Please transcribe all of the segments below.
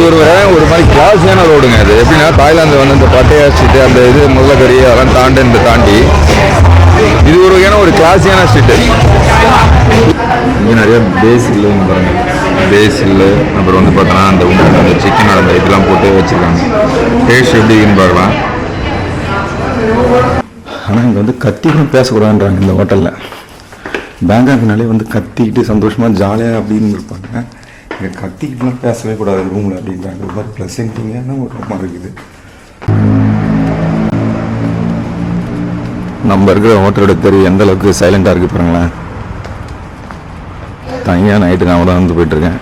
ஒரு மாதிரி கிளாஸியான ரோடுங்க. அது எப்படின்னா தாய்லாந்து வந்து இந்த பட்டையா ஸ்ட்ரீட்டு அந்த இது முள்ளக்கறி அதெல்லாம் தாண்டி இது ஒரு வகையான ஒரு கிளாஸியான ஸ்ட்ரீட்டு. இங்கே நிறைய பேசில் பாருங்க, பேசில் அப்புறம் வந்து பார்த்தோன்னா அந்த சிக்கன் அந்த இதெல்லாம் போட்டு வச்சுருக்காங்க. டேஸ்ட் எப்படி இருக்குன்னு பார்க்கலாம். ஆனால் இங்கே வந்து கத்திக்கும் பேசக்கூடாதுன்றாங்க இந்த ஹோட்டலில். பேங்காக்னாலே வந்து கத்திக்கிட்டு சந்தோஷமாக ஜாலியாக அப்படின்னு இருப்பாங்க. இங்கே கத்திக்கிட்டுலாம் பேசவே கூடாது ரூமில் அப்படின்றாங்க. ஒரு மாதிரி ப்ளசன்ட்டிங்கான ஒரு ரூமாக இருக்குது. நம்ம இருக்கிற ஹோட்டலோட தெரு எந்த அளவுக்கு சைலண்டாக இருக்குது பாருங்களேன். தனியாக நைட்டு நான் கூட வந்து போயிட்டுருக்கேன்.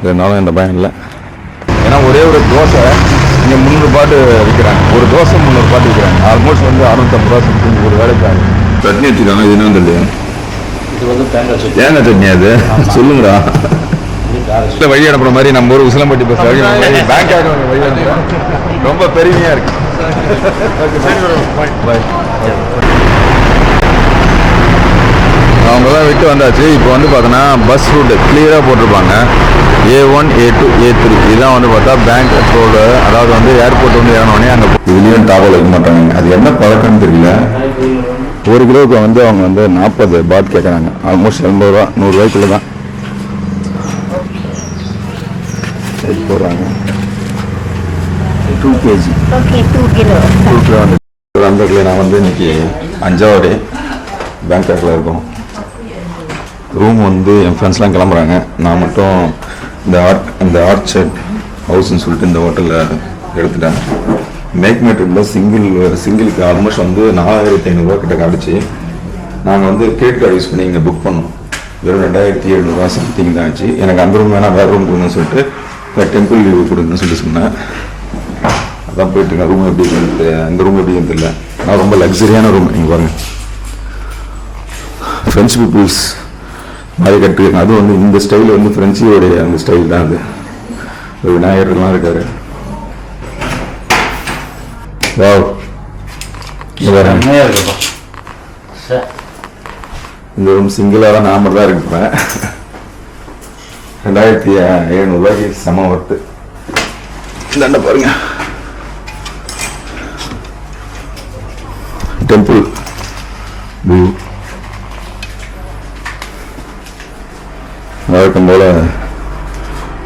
இருந்தாலும் எந்த பயம் இல்லை. ஏன்னா ஒரே ஒரு தோசை இங்கே 300 பாட்டு விற்கிறாங்க. ஒரு தோசை 300 பாட்டு விற்கிறாங்க. ஆல்மோஸ்ட் வந்து 650 ரூபா சம்திங் ஒரு வேலைக்கு ஆகும். சட்னி வச்சுருக்காங்க. இது என்ன வந்து இது வந்து தேங்காய் சட்னி. அது சொல்லுங்கடா. வழி அனுப்புற மாதிரி நம்ம ஊர் உசிலம்பட்டி பஸ் பேங்க் வழி அனுப்புறோம். ரொம்ப பெருமையாக இருக்கு. அவங்களாம் விட்டு வந்தாச்சு. இப்போ வந்து பார்த்தோன்னா பஸ் ரூட்டு கிளியராக போட்டிருப்பாங்க. A1 A2 A3 இதுதான் வந்து பார்த்தா பேங்க் ரோடு. அதாவது வந்து ஏர்போர்ட் வந்து ஏறினோடனே அங்கே இதுலேயும் டாவல் வைக்க மாட்டாங்க. அது என்ன பழக்கம்னு தெரியல. ஒரு கிலோவுக்கு வந்து அவங்க வந்து 40 பாட் கேட்குறாங்க. ஆல்மோஸ்ட் 80 ரூபா 100 ரூபாய்க்குள்ள தான் போடுறாங்க. 2 kg 2 கிலோ வந்து அந்த கிலோ. நான் வந்து இன்னைக்கு 5வது பேங்காக்ல இருக்கோம். ரூம் வந்து என் ஃப்ரெண்ட்ஸ்லாம் கிளம்புறாங்க. நான் மட்டும் இந்த ஆர்ச்சர்ட் ஹவுஸ்ன்னு சொல்லிட்டு இந்த ஹோட்டலில் எடுத்துட்டேன். மேக்மேட்ரில் சிங்கிளுக்கு ஆல்மோஸ்ட் வந்து 4500 ரூபா கிட்ட காடிச்சு. நாங்கள் வந்து கிரெடிட் கார்டு யூஸ் பண்ணி இங்கே புக் பண்ணோம். வெறும் 2700 ரூபா சம்திங் தான் ஆச்சு. எனக்கு அந்த ரூம் வேணால் வேறு ரூம் கொடுங்கன்னு சொல்லிட்டு டெம்பிள் லீவு கொடுங்கன்னு சொல்லிட்டு சொன்னேன். அதான் போயிட்டுருக்கேன். ரூம் எப்படி இருக்குது, இந்த ரூம் எப்படி தெரியல. ஆனால் ரொம்ப லக்ஸரியான ரூம். நீங்கள் பாருங்கள், ஃப்ரெஞ்ச் பீப்புள்ஸ் மாதிரி கட்டிருக்காங்க. அதுவும் வந்து இந்த ஸ்டைல் வந்து ஃப்ரெஞ்சியோடைய அந்த ஸ்டைல் தான். அது ஒரு விநாயகர்லாம் இருக்காரு. இந்த ரூம் சிங்கிளாக தான் நாம தான் இருப்பேன். 2700 ரூபாய்க்கு செம ஒர்த்து. இந்தாண்ட பாருங்க, டெம்பிள் வியூ. வழக்கம் போல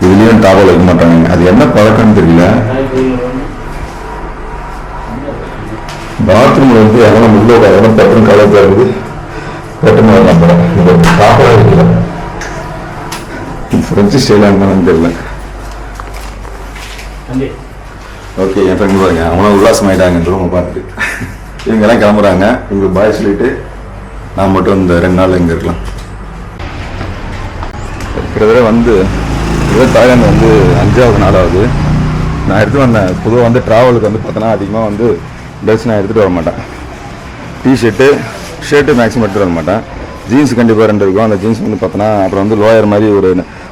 இதுலேயும் டாவல் வைக்க மாட்டாங்க. அது என்ன பழக்கம்னு தெரியல. பாத்ரூம்ல வந்து எவனும் உள்ள எவனும் பெட்ரோல் கலர் இருக்குது. பெட்ரோல் வரலாம் டாவலாக வைக்கல. ஃப்ரெஞ்சு ஸ்டைலாக இருந்தாலும் தெரியல. ஓகே, என் ஃப்ரெண்டு பாருங்க, அவனும் உல்லாசமாயிட்டாங்க இந்த ரூமை பார்த்துட்டு. இவங்கெல்லாம் கிளம்புறாங்க. இவங்க பாய் சொல்லிட்டு நான் மட்டும் இந்த 2 நாள் இங்கே இருக்கலாம். கிட்டத்தட்ட வந்து தாய்லாந்து வந்து 5வது நாளாவது. நான் எடுத்துகிட்டு வந்தேன். பொதுவாக வந்து ட்ராவலுக்கு வந்து பார்த்தோன்னா அதிகமாக வந்து ட்ரெஸ் நான் எடுத்துகிட்டு வர மாட்டேன். ஷர்ட்டு மேக்ஸிமம் எடுத்துகிட்டு வர மாட்டேன். ஜீன்ஸ் கண்டிப்பாக 2 இருக்கும். அந்த ஜீன்ஸ் வந்து பார்த்தோன்னா அப்புறம் வந்து லோயர் மாதிரி ஒரு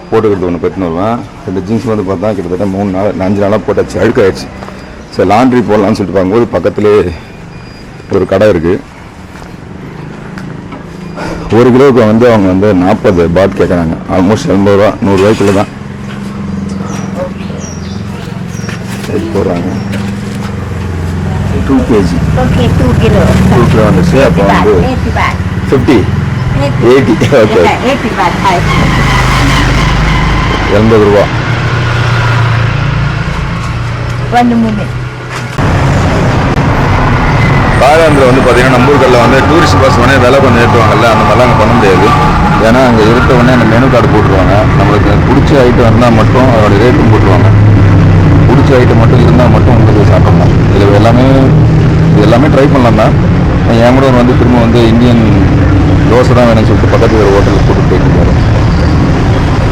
போட்டுக்கிறது ஒன்று பற்றினு வருவேன். இந்த ஜீன்ஸ் வந்து பார்த்தா கிட்டத்தட்ட 5 நாளாக போட்டாச்சு, அழுக்காயிடுச்சு. சரி லாண்ட்ரி போடலான்னு சொல்லிட்டு பார்க்கும்போது பக்கத்துலேயே ஒரு கடை இருக்குது. 1 கிலோவுக்கு வந்து அவங்க வந்து 40 பாட் கேட்குறாங்க. ஆல்மோஸ்ட் 80 ரூபா 100 ரூபாய்க்குள்ள தான் போடுறாங்க. 2 kg 2 கிலோ வந்துச்சு. அப்போ வந்து 50 80 ஓகே 80 ரூபா. தாய்லாந்தில் வந்து பார்த்தீங்கன்னா நம்ம ஊர்களில் வந்து டூரிஸ்ட் பஸ் உடனே விலை கொஞ்சம் ஏற்றுவாங்கல்ல, அந்த மாதிரிலாம் அங்கே பண்ண முடியாது. ஏன்னா அங்கே இருக்க உடனே அந்த மெனு கார்டு போட்டுருவாங்க. நம்மளுக்கு பிடிச்ச ஐட்டம் இருந்தால் மட்டும் அதோட ரேட்டும் போட்டுருவாங்க. பிடிச்ச ஐட்டம் மட்டும் இருந்தால் மட்டும் உங்களுக்கு சாப்பிடலாம். இதில் எல்லாமே ட்ரை பண்ணலாம் தான். என் கூட வந்து திரும்ப வந்து இந்தியன் தோசை தான் வேணும்னு சொல்லிட்டு பக்கத்தில் ஒரு ஹோட்டலுக்கு கூட்டிட்டு போயிட்டு இருக்காரு.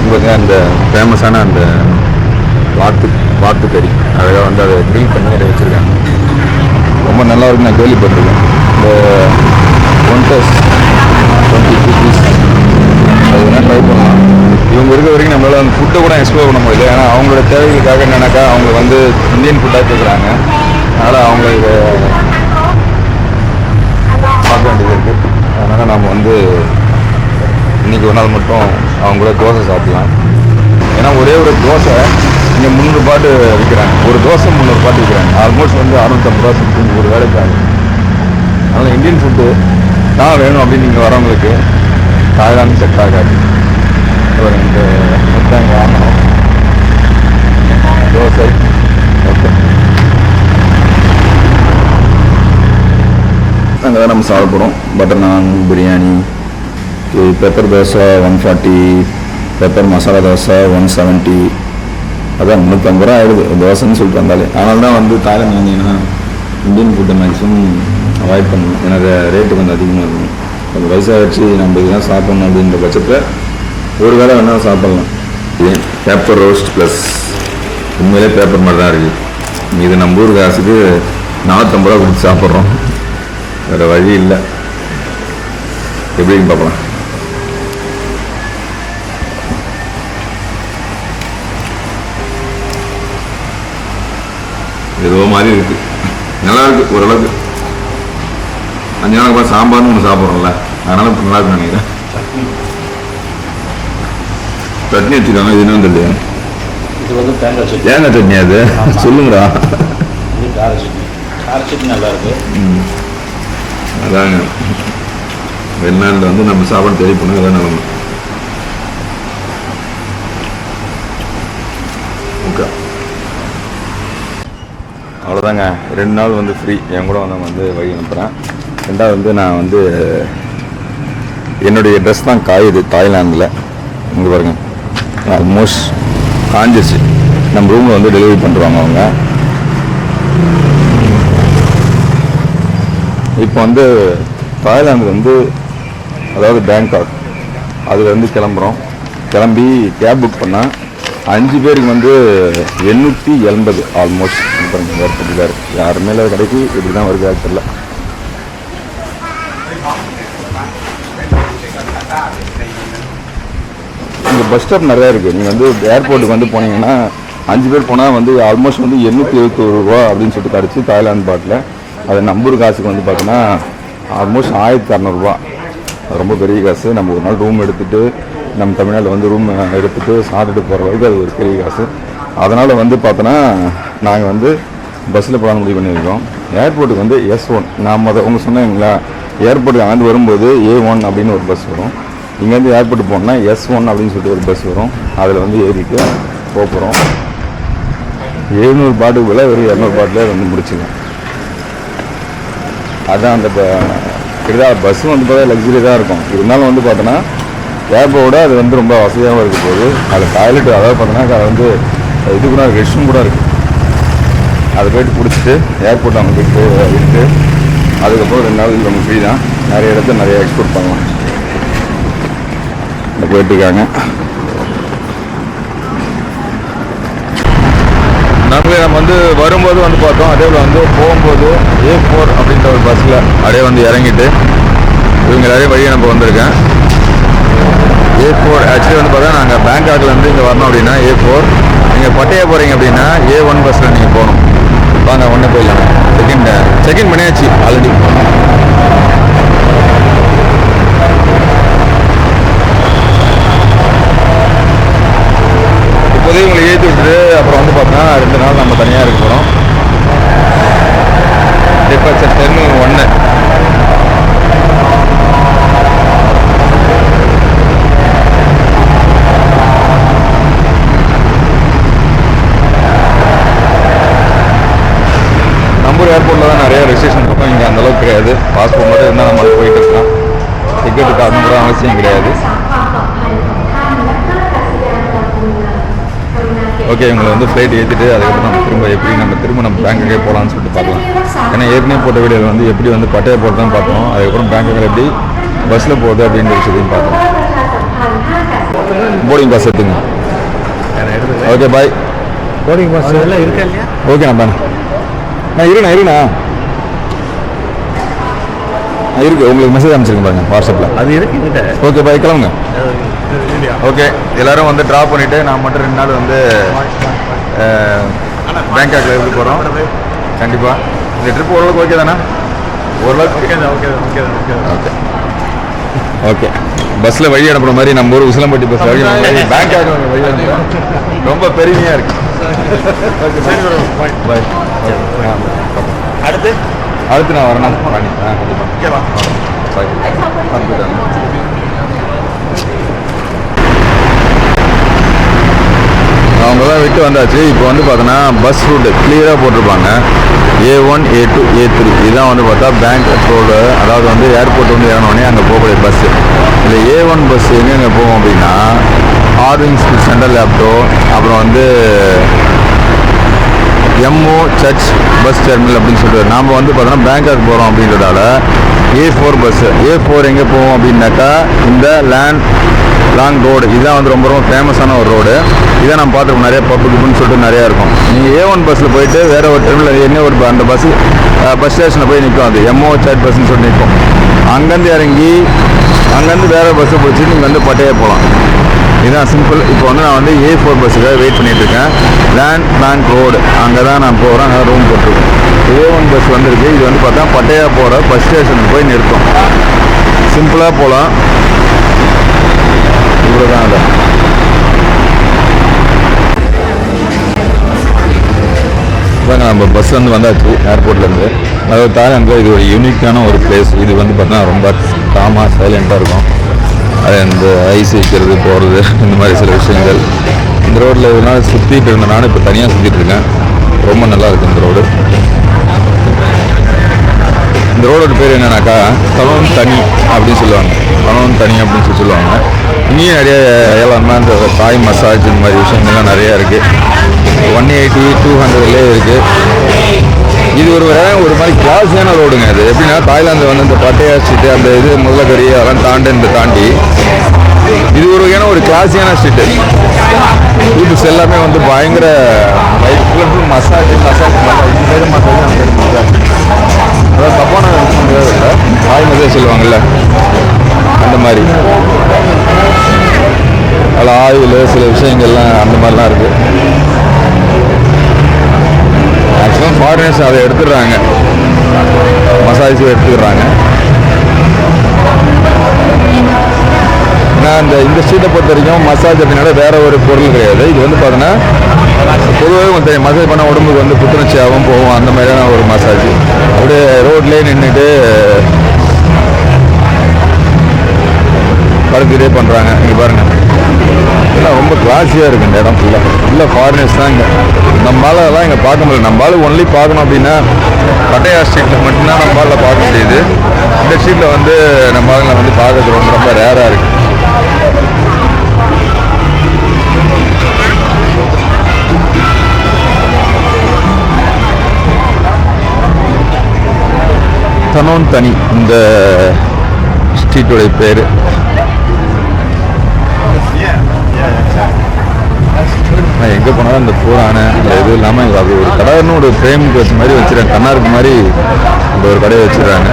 இவங்க அந்த ஃபேமஸான அந்த வாத்து கறி அழகாக வந்து அதை க்ரில் பண்ணி அதை வச்சுருக்காங்க. ரொம்ப நல்லா இருக்குன்னு நான் கேள்விப்பட்டிருக்கேன். இந்த 20 பீஸ் அது வேணால் ட்ரை பண்ணலாம். இவங்க இருக்க வரைக்கும் நம்மளால் அந்த ஃபுட்டை கூட எக்ஸ்ப்ளோர் பண்ண முடியல. ஏன்னா அவங்களோட தேவைகளுக்காக என்னன்னாக்கா அவங்க வந்து இந்தியன் ஃபுட்டாக கேட்குறாங்க. அதனால் அவங்களுக்கு பார்க்க வேண்டியது இருக்குது. அதனால் நம்ம வந்து இன்றைக்கி ஒரு நாள் மட்டும் அவங்க கூட தோசை சாப்பிடலாம். ஏன்னா ஒரே ஒரு தோசை இங்கே 300 பாட்டு விற்கிறாங்க. ஒரு தோசை 300 பாட்டு விற்கிறாங்க. ஆல்மோஸ்ட் வந்து 650 ரூபா சம்திங் ஒரு வேலைக்கு ஆகும். அதனால் இந்தியன் ஃபுட்டு தான் வேணும் அப்படின்னு நீங்கள் வரவங்களுக்கு தாய்லாந்து செட் ஆகாது. ஒரு இந்த முத்தாங்க வாங்கணும் தோசை. ஓகே, அங்கே தான் நம்ம சாப்பிட போகிறோம். பட்டர் நான், பிரியாணி, பெப்பர் தோசை 140, பெப்பர் மசாலா தோசை 170. அதான் 350 ரூபா ஆயிடுது தோசைன்னு சொல்லிட்டு வந்தாலே. அதனால தான் வந்து தாய்லாந்து வந்தீங்கன்னா இந்தியன் ஃபுட்டை மேக்ஸிமம் அவாய்ட் பண்ணணும். ஏன்னா ரேட்டு கொஞ்சம் அதிகமாக இருக்கும். கொஞ்சம் வயசாக வச்சு நம்ம இதெல்லாம் சாப்பிட்ணும் அப்படின்ற பட்சத்தில் ஒரு வேளை வேணாலும் சாப்பிட்லாம். இது பேப்பர் ரோஸ்ட் ப்ளஸ் உண்மையிலே பேப்பர் மாதிரி தான் இருக்குது. இது நம்ம ஊர் காசுக்கு 450 ரூபா கொடுத்து சாப்பிட்றோம். வேறு வழி இல்லை. எப்படின்னு பார்க்கலாம். ஏதோ மாதிரி இருக்குது, நல்லா இருக்குது ஓரளவுக்கு. 5 நாளுக்கு அப்புறம் சாம்பார்னு ஒன்று சாப்பிட்றோம்ல, அதனால இப்போ நல்லா இருக்குன்னு நினைக்கிறேன். சட்னி வச்சுருக்காங்க. இது என்ன தெரியல, இது வந்து தேங்காய் சட்னி. தேங்காய் சட்னி அது சொல்லுங்கடா. இது கார சட்னி. கார சட்னி நல்லா இருக்கு. அதாங்க வெளிநாட்டில் வந்து நம்ம சாப்பாடு தேடி போனோம். அதான் நிலமை. ஓகே, அவ்வளோதாங்க. 2 நாள் வந்து ஃப்ரீ. என் கூட வந்து வழி அனுப்புகிறேன். 2வது வந்து நான் வந்து என்னுடைய ட்ரெஸ் தான் காயுது தாய்லாந்தில். இங்கே பாருங்க, ஆல்மோஸ்ட் காஞ்சிச்சு. நம்ம ரூமில் வந்து டெலிவரி பண்ணுறாங்க அவங்க. இப்போ வந்து தாய்லாந்து வந்து அதாவது பேங்காக் அதில் வந்து கிளம்புறோம். கிளம்பி கேப் புக் பண்ணால் 5 பேருக்கு வந்து 880 ஆல்மோஸ்ட் ஏற்பட்டுருக்காரு. யாருமே இல்லை கடைக்கு. இப்படி தான் வருது தெரியல. இங்கே பஸ் ஸ்டாப் நிறையா இருக்குது. நீங்கள் வந்து ஏர்போர்ட்டுக்கு வந்து போனீங்கன்னா 5 பேர் போனால் வந்து ஆல்மோஸ்ட் வந்து 871 ரூபா அப்படின்னு சொல்லிட்டு கிடச்சி தாய்லாந்து பாட்டில். அது நம்பூர் காசுக்கு வந்து பார்த்தோன்னா ஆல்மோஸ்ட் 1600 ரூபா. ரொம்ப பெரிய காசு. நம்ம ஒரு நாள் ரூம் எடுத்துகிட்டு நம்ம தமிழ்நாட்டில் வந்து ரூம் எடுத்துகிட்டு சாப்பிட்டுட்டு போகிற அளவுக்கு அது ஒரு பெரிய காசு. அதனால் வந்து பார்த்தோன்னா நாங்கள் வந்து பஸ்ஸில் போகலான்னு முடிவு பண்ணியிருக்கோம். ஏர்போர்ட்டுக்கு வந்து S1 நாம் அதை உங்கள் சொன்னீங்களா, ஏர்போர்ட்டுக்கு அங்கேருந்து வரும்போது A1 அப்படின்னு ஒரு பஸ் வரும். இங்கேருந்து ஏர்போர்ட்டுக்கு போனோம்னா S1 அப்படின்னு சொல்லிட்டு ஒரு பஸ் வரும். அதில் வந்து ஏறிட்டு போகிறோம். 700 பாட்டுக்கு விலை ஒரு 200 பாட்டிலே வந்து முடிச்சுக்கலாம். அதுதான் அந்த கிட்டத்தட்ட பஸ்ஸு வந்து பார்த்தா லக்ஸரி தான் இருக்கும். இருந்தாலும் வந்து பார்த்தோன்னா கேப்போட அது வந்து ரொம்ப வசதியாகவும் இருக்க போகுது. அது டாய்லெட் அதாவது பார்த்தோன்னா அது வந்து இது கூட இருக்குது, ரெஸ்ட்ரூம் கூட இருக்குது. அதை போய்ட்டு பிடிச்சிட்டு ஏர்போர்ட் அவங்க போய்ட்டு விட்டு அதுக்கப்புறம் 2 நாள் நம்ம ஃப்ரீ தான். நிறைய இடத்துல நிறைய எக்ஸ்போர்ட் பண்ணலாம். இந்த போயிட்டுருக்காங்க. நம்ம வந்து வரும்போது வந்து பார்த்தோம். அதே போல் வந்து போகும்போது A4 அப்படின்ற ஒரு பஸ்ஸில் அப்படியே வந்து இறங்கிட்டு இவங்க எல்லாரையும் வழியை நம்ம வந்திருக்கேன். A4 ஆக்சுவலி வந்து பார்த்தா நாங்கள் பேங்காக்லேருந்து இங்கே வரணும் அப்படின்னா A4. நீங்கள் பட்டையா போகிறீங்க அப்படின்னா A1 பஸ்ஸில் நீங்கள் போகணும். வாங்க ஒன்றே போயிடலாம். செகண்ட் பண்ணியாச்சு ஆல்ரெடி. இப்போதே உங்களை ஏற்றி விட்டுட்டு அப்புறம் வந்து பார்த்தோன்னா 2 நாள் நம்ம தனியாக இருக்க போகிறோம். Departure terminal 1. நம்பூர் ஏர்போர்ட்டில் தான் நிறைய ரெஜிஸ்ட்ரேஷன் இருக்கும். இங்கே அந்தளவுக்கு கிடையாது. பாஸ்போர்ட் மட்டும் இருந்தால் நம்ம அது போயிட்டு இருக்கலாம். டிக்கெட்டு காரணம் கூட அவசியம் கிடையாது. ஓகே, இவங்களை வந்து ஃப்ளைட் ஏற்றிட்டு அதுக்கப்புறம் நம்ம திரும்ப நம்ம பேங்காக்கே போகலான்னு சொல்லிட்டு பார்க்கலாம். ஏன்னா ஏற்கனவே போட்ட வீடியோவில் வந்து எப்படி வந்து பட்டையை போட்டு தான் பார்த்தோம். அதுக்கப்புறம் பேங்காக்கில் எப்படி பஸ்ஸில் போகுது அப்படின்ற விஷயத்தையும் பார்த்தோம். போர்டிங் பாஸ் எடுத்துங்க. Okay bye. போர்டிங் பாஸ் எல்லாம் இருக்கா இல்லையா? ஓகேண்ணா பாண்ணா. இருக்குண்ணா இருக்கு. உங்களுக்கு மெசேஜ் அனுப்பிச்சிருங்க பாருங்க வாட்ஸ்அப்பில். அது இருக்கு. ஓகே பாய், கிளம்புங்க. ஓகே, எல்லோரும் வந்து ட்ராப் பண்ணிவிட்டு நான் மட்டும் 2 நாள் வந்து பேங்காக்கில் எப்படி போகிறோம். கண்டிப்பாக இந்த ட்ரிப் ஓரளவுக்கு ஓகே தானே? ஓரளவுக்கு ஓகே. ஓகே, பஸ்ஸில் வழி அனுப்புகிற மாதிரி நம்ம ஊர் உசிலம்பட்டி பஸ் வழி பேங்காக் வழி அனுப்புகிறோம். ரொம்ப பெருமையாக இருக்குது. பாய். அடுத்து அடுத்து நான் வரேன் கண்டிப்பாக. பாய். அவங்க தான் விட்டு வந்தாச்சு. இப்போ வந்து பார்த்தோன்னா பஸ் ரூட்டு கிளியராக போட்டிருப்பாங்க. A1 A2 A3 இதுதான் வந்து பார்த்தா பேங்க் ரோடு, அதாவது வந்து ஏர்போர்ட் வந்து இறங்கினோடனே அங்கே போகக்கூடிய பஸ்ஸு. இல்லை A1 பஸ் எங்கெங்கே போவோம் அப்படின்னா ஆர்விங்ஸ் சென்ட்ரல் லேப்டோ, அப்புறம் வந்து எம்ஓ சர்ச் பஸ் டெர்மினல் அப்படின்னு சொல்லிட்டு நாம் வந்து பார்த்தோன்னா பேங்காக் போகிறோம் அப்படின்றதால A4 பஸ்ஸு. A4 எங்கே போவோம் அப்படின்னாக்கா இந்த லாங் ரோடு, இதுதான் வந்து ரொம்ப ரொம்ப ஃபேமஸான ஒரு ரோடு. இதை நம்ம பார்த்துருக்கோம், நிறைய பப்புக்குன்னு சொல்லிட்டு நிறையா இருக்கும். நீங்கள் A1 பஸ்ஸில் போயிட்டு வேறு ஒரு டெர்மினல் என்ன ஒரு அந்த பஸ் ஸ்டேஷனில் போய் நிற்கும், அது எம்ஓ சர்ச் பஸ்ன்னு சொல்லி நிற்கும். அங்கேருந்து இறங்கி அங்கேருந்து வேறு பஸ்ஸை பிடிச்சி நீங்கள் வந்து பட்டையே போகலாம். இதுதான் சிம்பிள். இப்போ வந்து நான் வந்து A4 பஸ்ஸுக்காக வெயிட் பண்ணிகிட்ருக்கேன். பேங்க் ரோடு அங்கே தான் நான் போகிறேன். அங்கே ரூம் போட்டிருக்கேன். A1 பஸ் வந்துருக்கு. இது வந்து பார்த்தா பட்டையா போகிற பஸ் ஸ்டேஷனுக்கு போய் நிறுத்தும். சிம்பிளாக போகலாம். இவ்வளோதான். அதை இதாங்க நம்ம பஸ் வந்து வந்தாச்சு ஏர்போர்ட்லேருந்து. அதாவது தாய்லாந்தில் இது ஒரு யூனிக்கான ஒரு பிளேஸ். இது வந்து பார்த்தீங்கன்னா ரொம்ப காமாக சைலண்ட்டாக இருக்கும். அது இந்த ஐஸ் வைக்கிறது போகிறது இந்த மாதிரி சில விஷயங்கள். இந்த ரோட்டில் ஒரு நாள் சுற்றிட்டு இருந்தேன். நானும் இப்போ தனியாக சுற்றிட்டு இருக்கேன். ரொம்ப நல்லா இருக்குது இந்த ரோடு. இந்த ரோடோட பேர் என்னன்னாக்கா சலோன் தனி அப்படின்னு சொல்லுவாங்க. சலோன் தனி அப்படின்னு சொல்லுவாங்க. இங்கேயும் நிறைய ஏழாமல் இந்த தாய் மசாஜ் இந்த மாதிரி விஷயங்கள்லாம் நிறையா இருக்குது. 180 200லே இருக்குது. இது ஒரு மாதிரி கிளாஸியான ரோடுங்க. இது எப்படின்னா தாய்லாந்து வந்து இந்த பட்டையா ஸ்ட்ரீட்டு அந்த இது முதலக்கறி அதெல்லாம் தாண்டி இது ஒரு வகையான ஒரு கிளாஸியான ஸ்ட்ரீட்டு. பீப்புள்ஸ் எல்லாமே வந்து பயங்கர மசாஜ் இந்த சைடு மசாஜ் அதாவது தப்பான இல்லை, தாய் மசாஜ் சொல்லுவாங்கல்ல அந்த மாதிரி. அதில் ஆயில் சில விஷயங்கள்லாம் அந்த மாதிரிலாம் இருக்குது. மேக்ஸிமம் ஃபாரினர்ஸ் அதை எடுத்துடுறாங்க, மசாஜ் எடுத்துக்கிறாங்க. ஏன்னா இந்த ஸ்ட்ரீட்டை பொறுத்த வரைக்கும் மசாஜ் அப்படின்னால வேற ஒரு பொருள் கிடையாது. இது வந்து பார்த்தோன்னா பொதுவாகவே கொஞ்சம் மசாஜ் பண்ணால் உடம்புக்கு வந்து புத்துணர்ச்சியாகவும் போகும். அந்த மாதிரியான ஒரு மசாஜ் அப்படியே ரோட்லேயே நின்றுட்டு படுத்துக்கிட்டே பண்ணுறாங்க. இங்கே பாருங்கள், இதெல்லாம் ரொம்ப கிளாஸியாக இருக்குது. இந்த இடம் ஃபுல்லாக ஃபாரினர்ஸ் தான். இங்கே நம்மளாலலாம் இங்கே பார்க்க முடியல. நம்மளால ஒன்லி பார்க்கணும் அப்படின்னா பட்டையா ஸ்ட்ரீட்டில் மட்டும்தான் நம்மளால பார்க்க முடியுது. இந்த ஸ்ட்ரீட்டில் வந்து நம்மளால வந்து பார்க்கறது ரொம்ப ரொம்ப ரேராக இருக்குது. சலோன் தனி இந்த ஸ்ட்ரீட்டோடைய பேர். நான் எங்கே போனாலும் அந்த பூரான இல்லை எதுவும் இல்லாமல் அது ஒரு கடைன்னு ஒரு ஃப்ரேமுக்கு வச்ச மாதிரி வச்சுருக்காங்க. கண்ணாருக்கு மாதிரி இந்த ஒரு கடையை வச்சுருக்காங்க.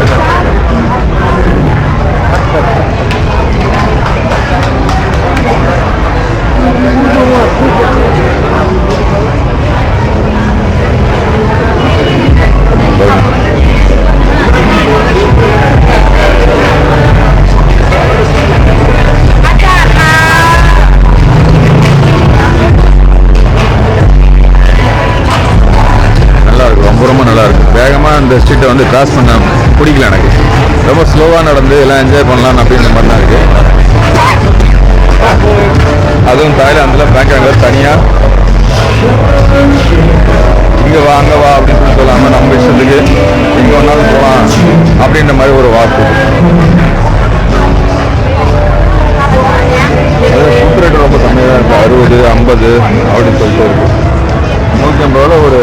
ரொம்ப நல்லா இருக்கும். வேகமாக அந்த ஸ்ட்ரீட்டை வந்து கிராஸ் பண்ண பிடிக்கல எனக்கு. ரொம்ப ஸ்லோவாக நடந்து எல்லாம் என்ஜாய் பண்ணலாம் அப்படின்ற மாதிரி தான் இருக்குது. அதுவும் தாய்லாந்தில் பேங்காங்கில் தனியாக இங்கே வா அங்கே வா அப்படின்னு சொல்லாமல் நம்ம இஷ்டத்துக்கு எங்கே வேணாலும் போகலாம் அப்படின்ற மாதிரி ஒரு வாக்கு. அது ஃபுட் ரேட்டு ரொம்ப கம்மியாக தான் இருக்குது. 60 50 அப்படின்னு சொல்லிட்டு இருக்குது. 150 ரூபாவில் ஒரு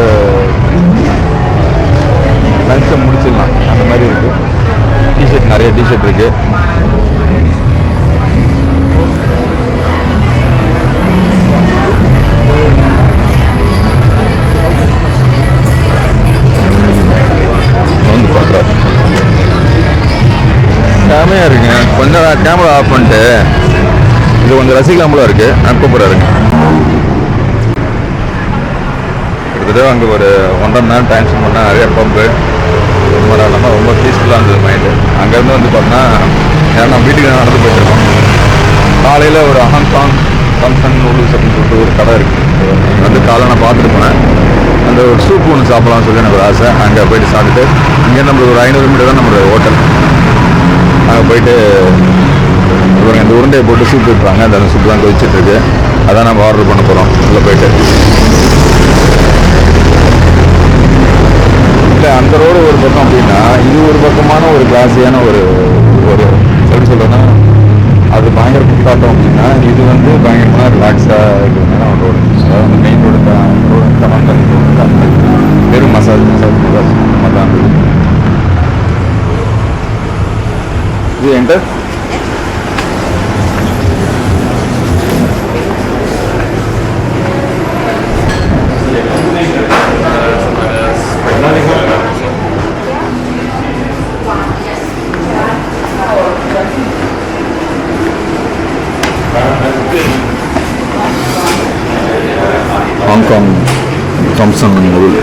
லஞ்சை முடிச்சிடலாம் அந்த மாதிரி இருக்குது. டிஷர்ட் நிறைய டிஷர்ட் இருக்குது. வந்து பார்க்குறேன் செமையாக இருக்குங்க. கொஞ்சம் கேமரா ஆஃப் பண்ணிட்டு இது கொஞ்சம் ரசிக்கலாமலாம் இருக்குது. நான் கூப்பிட்றாருங்க. கிட்டத்தட்ட அங்கே ஒரு 1.5 மணி நேரம் டைம் ஸ்பெண்ட் பண்ணால் நிறைய பம்பு ரொம்ப இல்லாமல் ரொம்ப பீஸ்ஃபுல்லாக இருந்தது மைண்டு. அங்கேருந்து வந்து பார்த்தோன்னா ஏன்னா நம்ம வீட்டுக்கு நடந்து போயிட்டுருக்கோம். காலையில் ஒரு ஹாங்காங் கம்சன் நூடுல்ஸ் அப்படின்னு சொல்லிட்டு ஒரு கடை இருக்குது. வந்து அதெல்லாம் நான் பார்த்துட்டு போனேன். அந்த ஒரு சூப் ஒன்று சாப்பிடலாம்னு சொல்லி எனக்கு ஒரு ஆசை. அங்கே போயிட்டு சாப்பிட்டுட்டு இங்கே நம்மளுக்கு ஒரு 500 மீட்டர் தான் நம்மளோட ஹோட்டல். அங்கே போயிட்டு இவங்க இந்த உருண்டையை போட்டு சூப் வைப்பாங்க. அந்த சூப் தான் கொதிச்சிட்ருக்கு. அதான் நம்ம ஆர்டர் பண்ண போகிறோம். உள்ளே போயிட்டு இல்லை அந்த ரோடு ஒரு பக்கம் அப்படின்னா இது ஒரு பக்கமான ஒரு கிளாஸியான ஒரு எப்படி சொல்கிறேன்னா அது பயங்கர குத்தாட்டம் அப்படின்னா இது வந்து பயங்கரமான ரிலாக்ஸாக இருக்கிறதுனால ஒரு ரோடு. அதாவது அந்த மெயின் ரோடு தமிழ்நாடு வெறும் மசாஜ் தான் இது என்கிட்ட ஹாங்காங் தாம்சன் நூல்.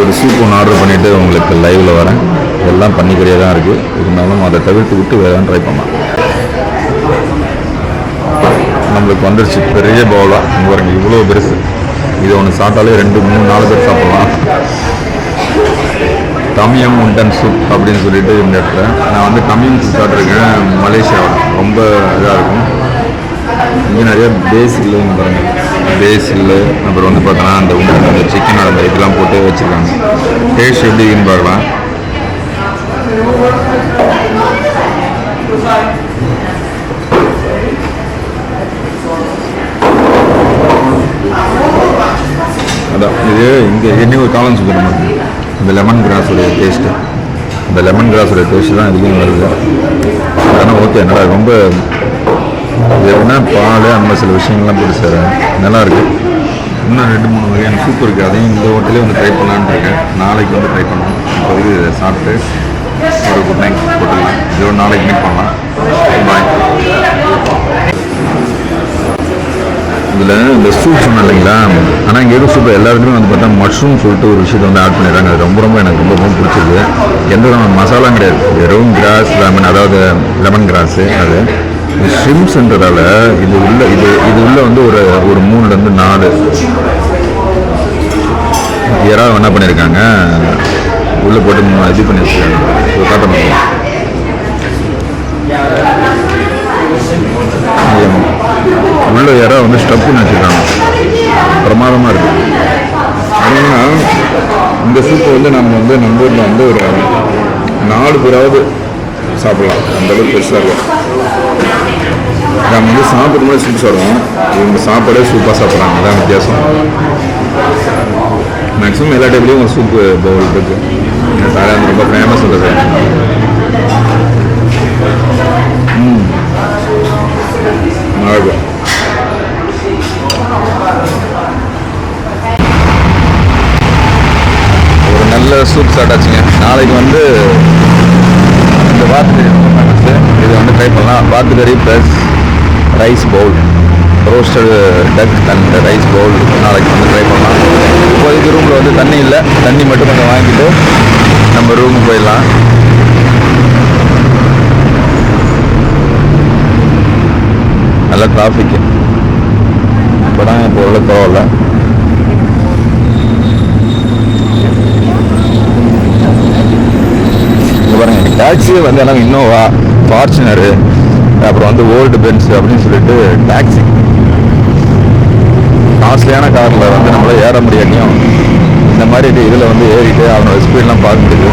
ஒரு சூப் ஒன்று ஆர்டர் பண்ணிவிட்டு உங்களுக்கு லைவில் வரேன். எல்லாம் பண்ணிக்கிட்டே தான் இருக்குது. இருந்தாலும் அதை தவிர்த்து விட்டு வேறு ட்ரை பண்ணலாம். நம்மளுக்கு வந்துருச்சு பெரிய பவுலாக. இங்கே பாருங்க இவ்வளோ பெருசு. இது ஒன்று சாப்பிட்டாலே 2, 3, 4 பேர் சாப்பிட்லாம். தமியம் உண்டன் சூப் அப்படின்னு சொல்லிட்டு இந்த இடத்துல நான் வந்து தமியம் சூப் சாப்பிட்ருக்கேன் மலேசியாவில். ரொம்ப இதாக இருக்கும். இங்கே நிறைய பேஸில் பாருங்கள் பேஸில் அப்புறம் வந்து பார்த்தோன்னா அந்த உண்டன் அந்த சிக்கனோட அந்த இதெல்லாம் போட்டு வச்சுருக்காங்க. டேஸ்ட் எப்படி இருக்குன்னு பார்க்கலாம். அதான் இது இங்கே என்ன ஒரு காலம் சொல்லுற மாதிரி இந்த லெமன் கிராஸோடைய டேஸ்ட்டு, இந்த லெமன் கிராஸோடைய டேஸ்ட்டு தான் இதுலேயும் வருது. ஆனால் ஓகே நல்லா ரொம்ப இது எப்படின்னா பால் அந்த சில விஷயங்கள்லாம் போட்டு சேர நல்லாயிருக்கு. இன்னும் 2-3 வகையான சூப் இருக்குது. அதையும் இந்த ஹோட்டலே வந்து ட்ரை பண்ணலான்னு இருக்கேன். நாளைக்கு வந்து ட்ரை பண்ணலாம். இப்போ இது சாப்பிட்டு ஒரு குட் நைட் போட்டுக்கலாம். இது ஒரு நாளைக்கு மீட் பண்ணலாம். பாய். இதில் இந்த சூப் சொன்னேன் இல்லைங்களா, ஆனால் இங்கே இருக்க சூப் எல்லாருக்குமே வந்து பார்த்தா மஷ்ரூம் சொல்லிட்டு ஒரு விஷயத்தை வந்து ஆட் பண்ணிடுறாங்க. அது ரொம்ப எனக்கு ரொம்ப பிடிச்சிருக்கு. எந்த விதமான மசாலாவும் கிடையாது. வெறும் கிராஸ் லெமன், அதாவது லெமன் கிராஸு. அது ஷ்ரிம்ஸ்ன்றதால இது உள்ள வந்து ஒரு 3 to 4 யாராவது என்ன பண்ணியிருக்காங்க உள்ளே போட்டு இது பண்ணி வச்சுருக்காங்க. காட்ட முடியும். உள்ள யாராவது வந்து ஸ்டப்புன்னு வச்சுருக்காங்க. பிரமாதமாக இருக்குது. அப்படின்னா இந்த சூப்பை வந்து நம்ம வந்து நம்ம ஊரில் வந்து ஒரு 4 பேராவது சாப்பிடலாம். அந்தளவுக்கு பெருசாக இருக்கும். நம்ம வந்து சாப்பிட்ற சூப் சாப்பிடுவோம். இவங்க சாப்பாடே சூப்பாக சாப்பிட்றாங்க. அதான் வித்தியாசம். மேக்ஸிமம் எல்லா டைப்லேயும் ஒரு சூப்பு பவுல் இருக்குது. தாய்லாந்து ரொம்ப ஃபேமஸ் உள்ளது. நல்லா ஒரு நல்ல சூப் சாப்பிட்டாச்சுங்க. நாளைக்கு வந்து இந்த வாத்து இது வந்து ட்ரை பண்ணலாம். வாத்து கறி plus rice bowl, roasted duck and rice bowl நாளைக்கு வந்து ட்ரை பண்ணலாம். இப்போதைக்கு ரூமில் வந்து தண்ணி இல்லை. தண்ணி மட்டும் கொஞ்சம் வாங்கிட்டு நம்ம ரூமுக்கு போயிடலாம். நல்ல டிராஃபிக்கு இப்போ தான் இப்போ உள்ள பரவாயில்ல. இங்கே பாருங்க டாக்ஸியே வந்து எல்லாம் இன்னோவா, ஃபார்ச்சுனரு, அப்புறம் வந்து ஓல்டு பென்ஸ் அப்படின்னு சொல்லிட்டு டாக்ஸி காஸ்ட்லியான காரில் வந்து நம்மளால் ஏற முடியாட்டியும் இந்த மாதிரி இதில் வந்து ஏறிட்டு அவனோட ஸ்பீட்லாம் பார்க்க முடியுது.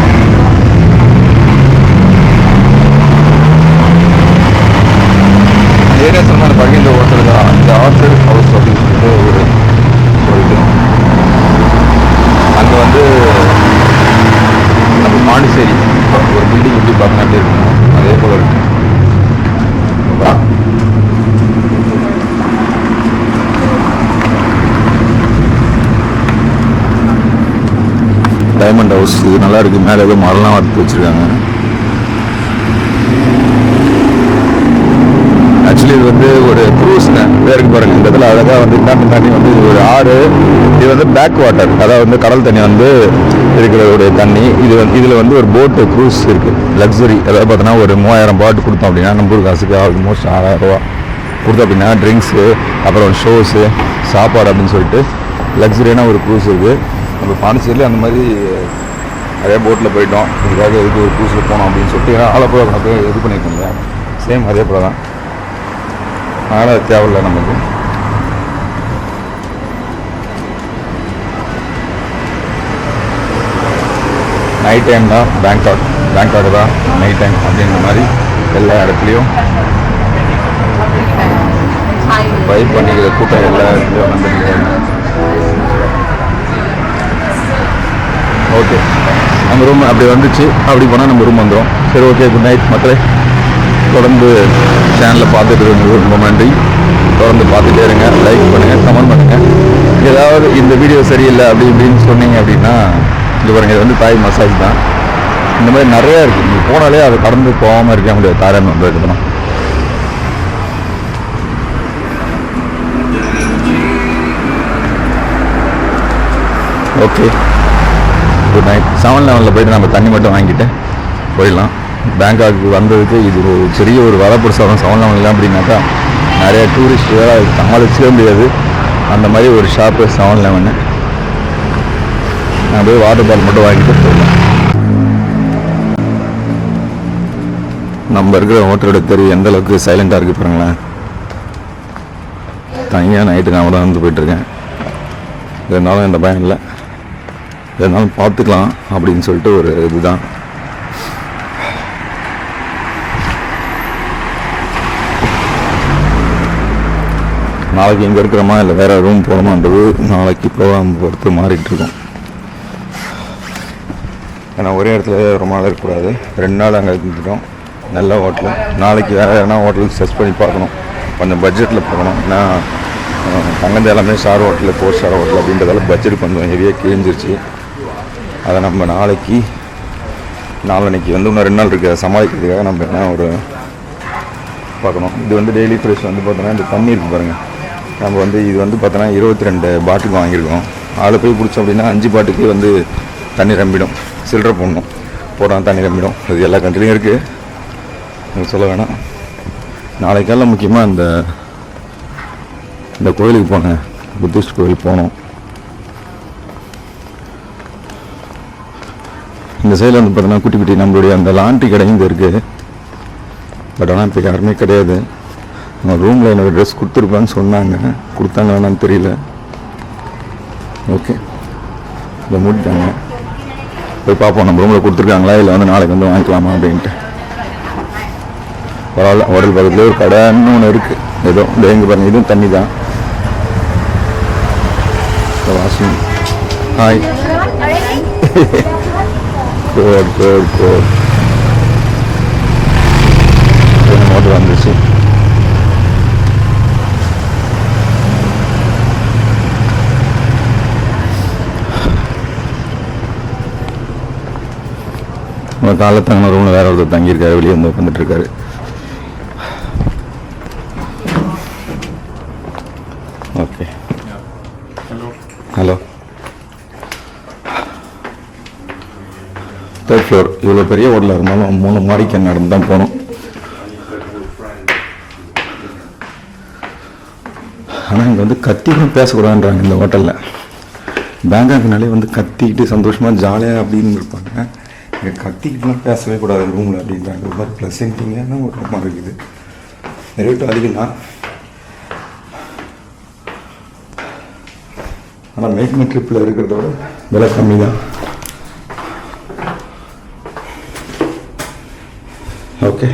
ஏரியா சொன்னால் பகிர்ந்த ஹோட்டல் தான். இந்த ஆர்ச்சர்ட் ஹவுஸ் அப்படின்னு சொல்லிட்டு ஒரு இது. அங்கே வந்து நம்ம பாண்டிச்சேரி ஒரு பில்டிங் எப்படி பார்த்தா எப்படி இருக்கணும் அதே போல் இருக்கு. டைமண்ட் ஹவுஸ் இது நல்லா இருக்குது. மேலே ஏதோ மரம்லாம் வளர்த்து வச்சுருக்காங்க. ஆக்சுவலி இது வந்து ஒரு க்ரூஸ்ங்க, பேருக்கு பாருங்க. இந்த இடத்துல அழகாக வந்து இந்தாண்ட தண்ணி வந்து இது ஒரு ஆறு, இது வந்து பேக் வாட்டர், அதாவது வந்து கடல் தண்ணி வந்து இருக்கிற தண்ணி. இது வந்து இதில் வந்து ஒரு போட்டு க்ரூஸ் இருக்குது, லக்ஸரி. அதாவது பார்த்தோன்னா ஒரு 3000 பாட்டு கொடுத்தோம் அப்படின்னா நம்ம ஊர் காசுக்கு ஆல்மோஸ்ட் 6000 ரூபா கொடுத்தோம் அப்படின்னா ட்ரிங்க்ஸு, அப்புறம் ஷோஸு, சாப்பாடு அப்படின்னு சொல்லிட்டு லக்ஸரியான ஒரு க்ரூஸ் இருக்குது. நம்ம பாண்டிச்சேரியில் அந்த மாதிரி நிறைய போட்டில் போயிட்டோம். இதுக்காக எதுக்கு ஒரு க்ரூஸில் போனோம் அப்படின்னு சொல்லிட்டு ஆலப்புழா போய் இது பண்ணியிருக்கோம் இல்லையா, சேம் அதே போல தான். அதனால் அது தேவையில்லை நமக்கு. நைட் டைம் தான் பேங்காக் தான் நைட் டைம் அப்படின்ற மாதிரி எல்லா இடத்துலையும் வைப் பண்ணிக்கிற கூட்டம் எல்லா இடத்துலையும் வந்துருக்காங்க. ஓகே, நம்ம ரூம் அப்படி வந்துச்சு, அப்படி போனால் நம்ம ரூம் வந்துடும். சரி, ஓகே, குட் நைட் மக்களே. தொடர்ந்து சேனலில் பார்த்துட்டு இருந்தது ரொம்ப நன்றி. தொடர்ந்து பார்த்துட்டே இருங்க, லைக் பண்ணுங்கள், கமெண்ட் பண்ணுங்கள். ஏதாவது இந்த வீடியோ சரியில்லை அப்படி இப்படின்னு சொன்னீங்க அப்படின்னா இது பாருங்கள், இது வந்து தாய் மசாஜ் தான். இந்த மாதிரி நிறையா இருக்குது, நீங்கள் போனாலே அதை கடந்து போகாமல் இருக்க முடியாது. தாராளமாக வந்து எடுக்கணும். Okay, good night. 7-Eleven போய்ட்டு நம்ம தண்ணி மட்டும் வாங்கிட்டு போயிடலாம். பேங்காக்கு வந்ததுக்கு இது ஒரு பெரிய ஒரு வரப்பிரசாதம். 7-Eleven அப்படின்னாக்கா நிறைய டூரிஸ்ட் வேறு சமாளிக்கவே முடியாது. அந்த மாதிரி ஒரு ஷாப்பு 7-Eleven. நான் போய் வாட்டர் பாட்டில் மட்டும் வாங்கிட்டு போயிடலாம். நம்ம இருக்கிற ஹோட்டலோட தெரு எந்த அளவுக்கு சைலண்ட்டாக இருக்குது பாருங்களேன். தனியாக நைட்டு நான் தான் வந்து போயிட்டுருக்கேன். இருந்தாலும் இந்த பயம் இல்லை, இருந்தாலும் பார்த்துக்கலாம் அப்படின்னு சொல்லிட்டு ஒரு இதுதான். நாளைக்கு இங்கே இருக்கிறோமா இல்லை வேறு ரூம் போகணுமான்றது நாளைக்கு ப்ரோக்ராம் பொறுத்து மாறிட்டு இருக்கோம். ஏன்னா ஒரே இடத்துல ரொம்ப நாள் இருக்கக்கூடாது. 2 நாள் அங்கே இருந்துட்டோம், நல்ல ஹோட்டலு. நாளைக்கு வேறு எதனா ஹோட்டல் சர்ச் பண்ணி பார்க்கணும், கொஞ்சம் பட்ஜெட்டில் போகணும். ஏன்னா அங்கேருந்து எல்லாமே ஸ்டார் ஹோட்டலு, 4 ஸ்டார் ஹோட்டல் அப்படின்றதால பட்ஜெட் கொஞ்சம் ஹெவியாக கிழிஞ்சிருச்சு. அதை நம்ம நாளைக்கு வந்து இன்னும் 2 நாள் இருக்க சமாளிக்கிறதுக்காக நம்ம என்ன ஒரு பார்க்கணும். இது வந்து டெய்லி ஃப்ரெஷ் வந்து பார்த்தோன்னா இந்த தண்ணி இருக்குது பாருங்கள். நம்ம வந்து இது வந்து பார்த்தோன்னா 22 பாட்டில் வாங்கியிருக்கோம். ஆளை போய் பிடிச்சோம் அப்படின்னா 5 பாட்டுக்கு வந்து தண்ணி ரம்பிடும். சில்லறை போடாமல் தண்ணி ரம்பிடும். அது எல்லா கண்ட்ரிலையும் இருக்குது, எனக்கு சொல்ல வேணாம். நாளைக்கெல்லாம் முக்கியமாக இந்த கோயிலுக்கு போனேன், புத்திஸ்ட் கோயில் போனோம். இந்த சைடில் வந்து பார்த்தோன்னா குட்டி குட்டி நம்மளுடைய அந்த லாண்ட்ரி கடையும் இங்கே இருக்குது. பட் ஆனால் இப்போ யாருமே கிடையாது. நம்ம ரூமில் எனக்கு ட்ரெஸ் கொடுத்துருப்பான்னு சொன்னாங்க, கொடுத்தாங்களான்னு தெரியல. ஓகே, இதை மூடிட்டாங்க. போய் பார்ப்போம் நம்ம ரூமில் கொடுத்துருக்காங்களா இல்லை வந்து நாளைக்கு வந்து வாங்கிக்கலாமா அப்படின்ட்டு. பரவாயில்ல, ஹோட்டல் பக்கத்துலேயே ஒரு கடைன்னு ஒன்று இருக்குது. ஏதோ எங்கே பாருங்கள், இதுவும் தண்ணி தான். வாஷிங். ஹாய். குட். மோட்டர் வந்துச்சு. காலைல தங்கின ரூமில் வேற ஒருத்தர் தங்கியிருக்காரு, வெளியே வந்து உட்காந்துட்டு இருக்காரு. Okay, hello. 3rd floor. இவ்வளோ பெரிய ஹோட்டலில் இருந்தாலும் 3 மாடிக்கு நடந்து தான் போகணும். ஆனால் இங்கே வந்து கத்திக்கும் பேசக்கூடாதுன்றாங்க இந்த ஹோட்டலில். பேங்காக்னாலே வந்து கத்திக்கிட்டு சந்தோஷமாக ஜாலியாக அப்படின்னு இருப்பாங்க. இங்கே கத்திக்கிட்டுலாம் பேசவே கூடாது ரூமில் அப்படின்றாங்க. ஒரு மாதிரி ப்ளசன்ட்டிங்கான ஒரு ரூமாக இருக்குது. ரேட்டு அதிகம் தான், ஆனால் மேக்மி ட்ரிப்பில் இருக்கிறதோட விலை கம்மி தான். ஓகே.